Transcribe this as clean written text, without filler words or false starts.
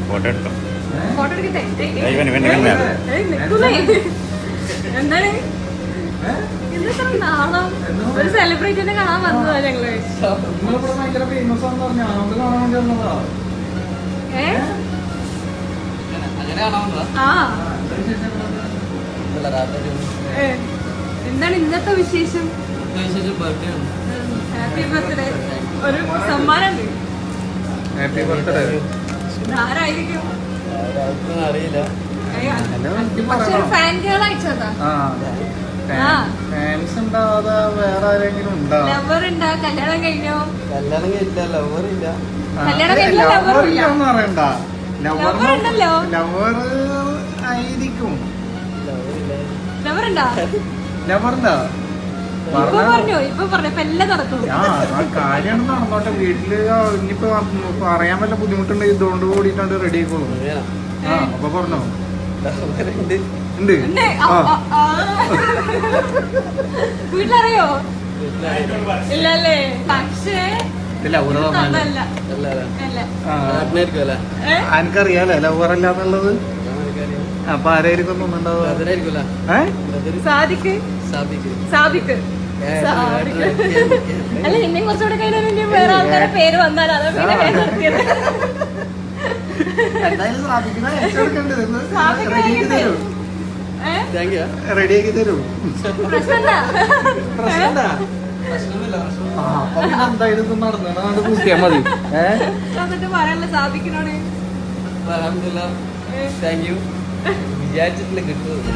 Photo എടുത്തോ. Photo എടുക്കട്ടെ? എന്താണ് ഇന്നത്തെ നാളെ ഒരു സെലിബ്രിറ്റിനെ കാണാൻ വന്നതാ ഞങ്ങള്. എന്താണ് ഇന്നത്തെ വിശേഷം? Happy birthday. ഒരു സമ്മാനം ആരായിരിക്കും അറിയില്ല. പക്ഷെ ഒരു ഫാൻ ഗേൾ അയച്ചതാ. ഫാൻസ് ഉണ്ടാവാതെ വേറെ ആരെങ്കിലും ഉണ്ടാവും. ലവർ ഉണ്ടാ? കല്യാണം കഴിഞ്ഞോ? കല്യാണം കഴിഞ്ഞില്ല, ലവർ ഇല്ല. കല്യാണം കഴിഞ്ഞ ലവർ ഇല്ല. പറയണ്ട, ലവർ ഉണ്ടല്ലോ. ലവർ ആയിരിക്കും. ലവർ ഉണ്ടാ? ലവറുണ്ടാ? ഇപ്പൊ പറഞ്ഞു ഇപ്പൊ എല്ലാം നടക്കും. കാര്യം നടന്നോട്ടെ. വീട്ടില് ഇനിയിപ്പോ പറയാൻ വല്ല ബുദ്ധിമുട്ടുണ്ടെങ്കിൽ ഇതുകൊണ്ട് കൂടിയിട്ടാണ് റെഡി ആയിക്കോളൂ. അപ്പൊ പറഞ്ഞോ ഉണ്ട്. വീട്ടിലറിയോ? ഇല്ലല്ലേ? പക്ഷേ എനിക്കറിയാലേ ലവറല്ലാന്നുള്ളത്. അപ്പൊ ആരായിരിക്കും തോന്നുന്നുണ്ടാവുക? സാദിക്ക്. അല്ല എന്നെ കുറച്ചുകൂടെ കഴിഞ്ഞ വേറെ ആൾക്കാരുടെ പേര് വന്നാൽ അതാ പിന്നെ പേര് നിർത്തിയത്. റെഡിയാക്കി തരൂ. എന്തായാലും നടന്നു കൂട്ടിയാ മതി. എന്നിട്ട് പറയാനുള്ള സാധിക്കുന്നോട് വിചാരിച്ചിട്ടില്ല കിട്ടുന്നത്.